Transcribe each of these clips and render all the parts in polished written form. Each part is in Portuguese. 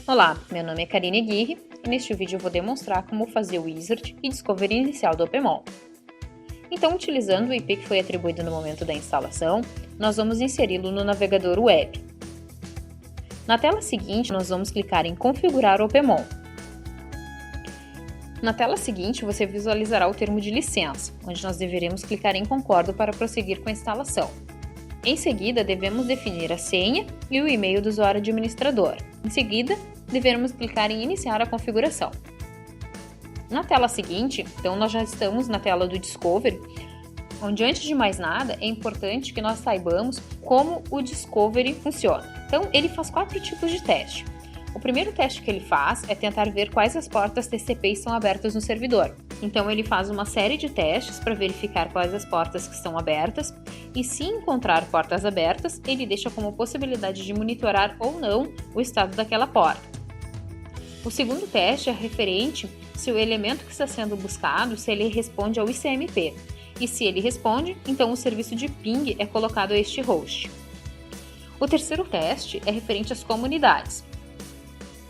Olá, meu nome é Karine Aguirre e neste vídeo eu vou demonstrar como fazer o Wizard e Discovery inicial do OPMON. Então, utilizando o IP que foi atribuído no momento da instalação, nós vamos inseri-lo no navegador web. Na tela seguinte, nós vamos clicar em Configurar o OPMON. Na tela seguinte, você visualizará o termo de licença, onde nós deveremos clicar em Concordo para prosseguir com a instalação. Em seguida, devemos definir a senha e o e-mail do usuário administrador. Em seguida, devemos clicar em Iniciar a configuração. Na tela seguinte, então nós já estamos na tela do Discovery, onde antes de mais nada é importante que nós saibamos como o Discovery funciona. Então ele faz 4 tipos de teste. O primeiro teste que ele faz é tentar ver quais as portas TCP estão abertas no servidor. Então ele faz uma série de testes para verificar quais as portas que estão abertas e, se encontrar portas abertas, ele deixa como possibilidade de monitorar ou não o estado daquela porta. O segundo teste é referente se o elemento que está sendo buscado, se ele responde ao ICMP. E se ele responde, então o serviço de ping é colocado a este host. O terceiro teste é referente às comunidades.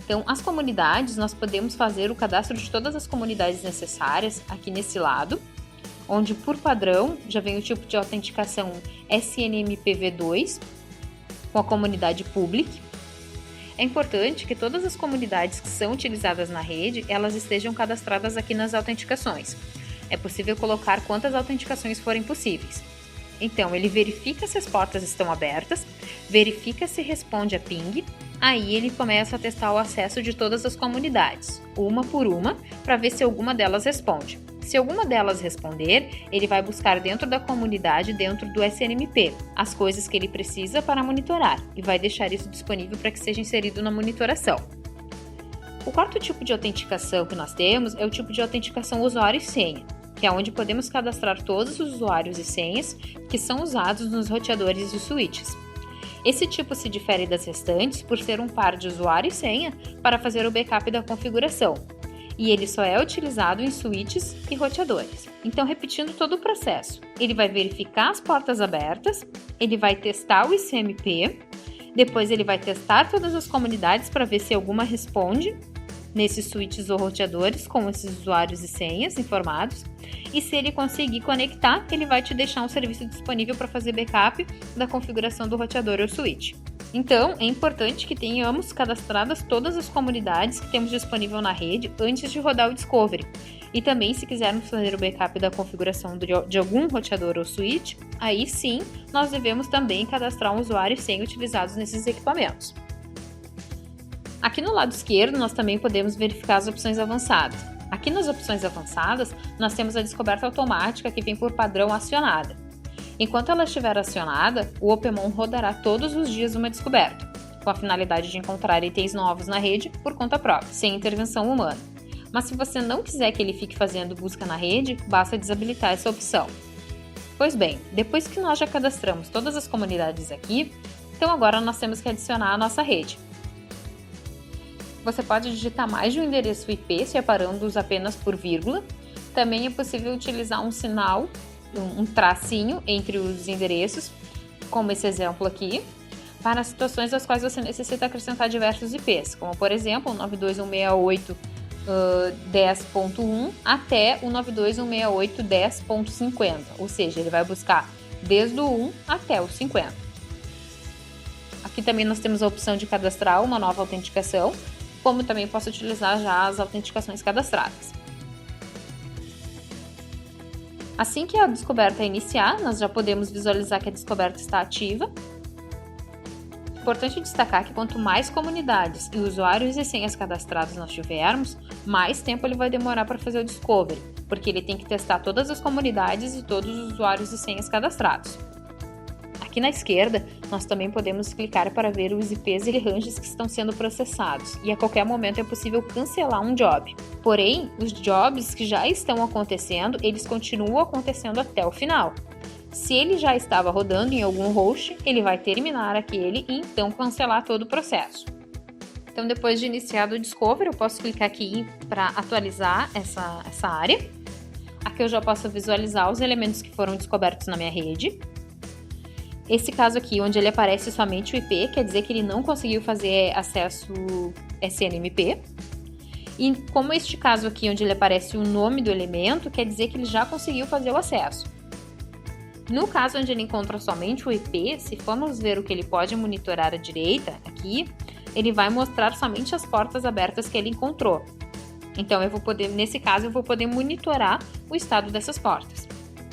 Então, as comunidades, nós podemos fazer o cadastro de todas as comunidades necessárias aqui nesse lado, onde por padrão já vem o tipo de autenticação SNMPv2 com a comunidade public. É importante que todas as comunidades que são utilizadas na rede, elas estejam cadastradas aqui nas autenticações. É possível colocar quantas autenticações forem possíveis. Então, ele verifica se as portas estão abertas, verifica se responde a ping, aí ele começa a testar o acesso de todas as comunidades, uma por uma, para ver se alguma delas responde. Se alguma delas responder, ele vai buscar dentro da comunidade, dentro do SNMP, as coisas que ele precisa para monitorar e vai deixar isso disponível para que seja inserido na monitoração. O quarto tipo de autenticação que nós temos é o tipo de autenticação usuário e senha, que é onde podemos cadastrar todos os usuários e senhas que são usados nos roteadores e switches. Esse tipo se difere das restantes por ser um par de usuário e senha para fazer o backup da configuração, e ele só é utilizado em switches e roteadores. Então, repetindo todo o processo, ele vai verificar as portas abertas, ele vai testar o ICMP, depois ele vai testar todas as comunidades para ver se alguma responde nesses switches ou roteadores com esses usuários e senhas informados, e se ele conseguir conectar, ele vai te deixar um serviço disponível para fazer backup da configuração do roteador ou switch. Então, é importante que tenhamos cadastradas todas as comunidades que temos disponível na rede antes de rodar o Discovery. E também, se quisermos fazer o backup da configuração de algum roteador ou switch, aí sim, nós devemos também cadastrar um usuário e senha utilizados nesses equipamentos. Aqui no lado esquerdo, nós também podemos verificar as opções avançadas. Aqui nas opções avançadas, nós temos a descoberta automática que vem por padrão acionada. Enquanto ela estiver acionada, o OPMON rodará todos os dias uma descoberta, com a finalidade de encontrar itens novos na rede por conta própria, sem intervenção humana. Mas se você não quiser que ele fique fazendo busca na rede, basta desabilitar essa opção. Pois bem, depois que nós já cadastramos todas as comunidades aqui, então agora nós temos que adicionar a nossa rede. Você pode digitar mais de um endereço IP, separando-os apenas por vírgula. Também é possível utilizar um sinal, um tracinho entre os endereços, como esse exemplo aqui, para situações das quais você necessita acrescentar diversos IPs, como por exemplo o 92168.10.1 até o 92168.10.50, ou seja, ele vai buscar desde o 1 até o 50. Aqui também nós temos a opção de cadastrar uma nova autenticação, como também posso utilizar já as autenticações cadastradas. Assim que a descoberta iniciar, nós já podemos visualizar que a descoberta está ativa. Importante destacar que quanto mais comunidades e usuários e senhas cadastrados nós tivermos, mais tempo ele vai demorar para fazer o Discovery, porque ele tem que testar todas as comunidades e todos os usuários e senhas cadastrados. Aqui na esquerda, nós também podemos clicar para ver os IPs e ranges que estão sendo processados, e a qualquer momento é possível cancelar um job. Porém, os jobs que já estão acontecendo, eles continuam acontecendo até o final. Se ele já estava rodando em algum host, ele vai terminar aquele e então cancelar todo o processo. Então, depois de iniciado o Discovery, eu posso clicar aqui para atualizar essa área. Aqui eu já posso visualizar os elementos que foram descobertos na minha rede. Esse caso aqui, onde ele aparece somente o IP, quer dizer que ele não conseguiu fazer acesso SNMP. E como este caso aqui, onde ele aparece o nome do elemento, quer dizer que ele já conseguiu fazer o acesso. No caso onde ele encontra somente o IP, se formos ver o que ele pode monitorar à direita, aqui, ele vai mostrar somente as portas abertas que ele encontrou. Então, nesse caso, eu vou poder monitorar o estado dessas portas.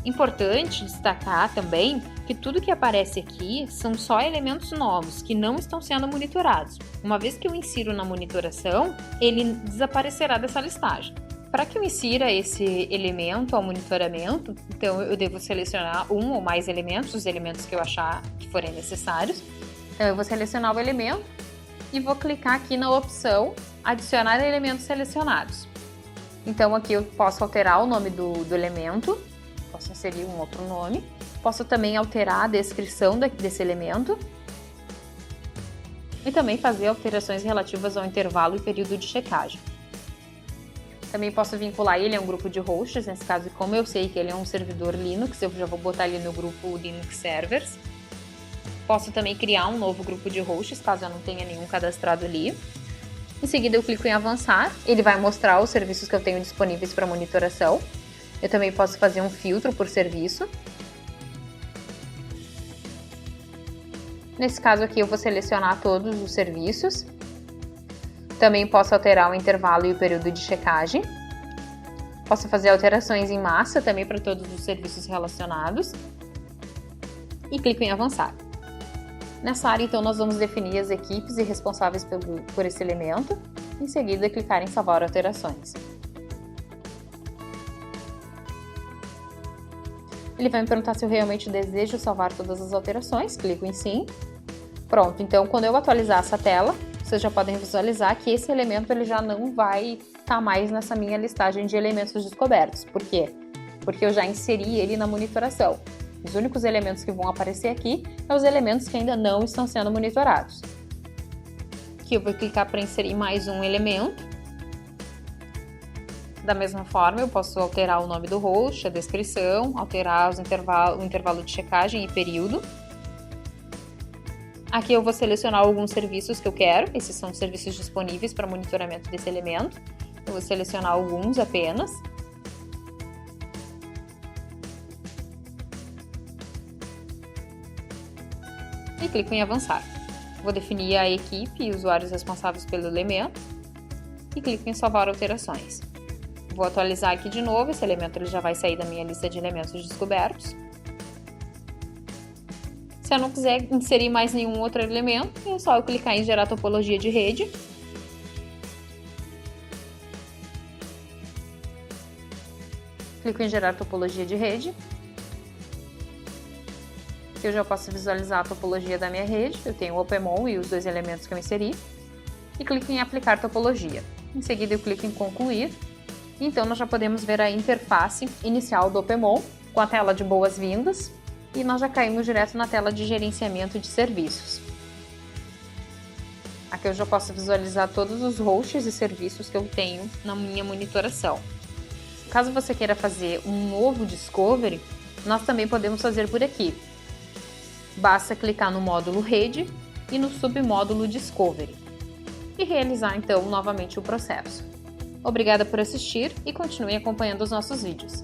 Importante destacar também que tudo que aparece aqui são só elementos novos, que não estão sendo monitorados. Uma vez que eu insiro na monitoração, ele desaparecerá dessa listagem. Para que eu insira esse elemento ao monitoramento, então eu devo selecionar um ou mais elementos, os elementos que eu achar que forem necessários. Então eu vou selecionar o elemento e vou clicar aqui na opção adicionar elementos selecionados. Então aqui eu posso alterar o nome do elemento, posso inserir um outro nome, posso também alterar a descrição desse elemento e também fazer alterações relativas ao intervalo e período de checagem. Também posso vincular ele a um grupo de hosts, nesse caso, como eu sei que ele é um servidor Linux, eu já vou botar ele no grupo Linux Servers. Posso também criar um novo grupo de hosts, caso eu não tenha nenhum cadastrado ali. Em seguida eu clico em avançar, ele vai mostrar os serviços que eu tenho disponíveis para monitoração. Eu também posso fazer um filtro por serviço. Nesse caso aqui eu vou selecionar todos os serviços. Também posso alterar o intervalo e o período de checagem. Posso fazer alterações em massa também para todos os serviços relacionados. E clico em avançar. Nessa área, então, nós vamos definir as equipes e responsáveis por esse elemento. Em seguida, clicar em salvar alterações. Ele vai me perguntar se eu realmente desejo salvar todas as alterações. Clico em sim. Pronto, então quando eu atualizar essa tela, vocês já podem visualizar que esse elemento ele já não vai estar mais nessa minha listagem de elementos descobertos. Por quê? Porque eu já inseri ele na monitoração. Os únicos elementos que vão aparecer aqui são os elementos que ainda não estão sendo monitorados. Aqui eu vou clicar para inserir mais um elemento. Da mesma forma, eu posso alterar o nome do host, a descrição, alterar o intervalo de checagem e período. Aqui eu vou selecionar alguns serviços que eu quero, esses são os serviços disponíveis para monitoramento desse elemento. Eu vou selecionar alguns apenas. E clico em avançar. Vou definir a equipe e usuários responsáveis pelo elemento. E clico em salvar alterações. Vou atualizar aqui de novo, esse elemento ele já vai sair da minha lista de elementos descobertos. Se eu não quiser inserir mais nenhum outro elemento, é só eu clicar em gerar topologia de rede. Clico em gerar topologia de rede. Aqui eu já posso visualizar a topologia da minha rede, eu tenho o OpenMon e os dois elementos que eu inseri. E clico em aplicar topologia. Em seguida eu clico em concluir. Então nós já podemos ver a interface inicial do OpenMon com a tela de boas-vindas. E nós já caímos direto na tela de gerenciamento de serviços. Aqui eu já posso visualizar todos os hosts e serviços que eu tenho na minha monitoração. Caso você queira fazer um novo discovery, nós também podemos fazer por aqui. Basta clicar no módulo rede e no submódulo discovery. E realizar então novamente o processo. Obrigada por assistir e continue acompanhando os nossos vídeos.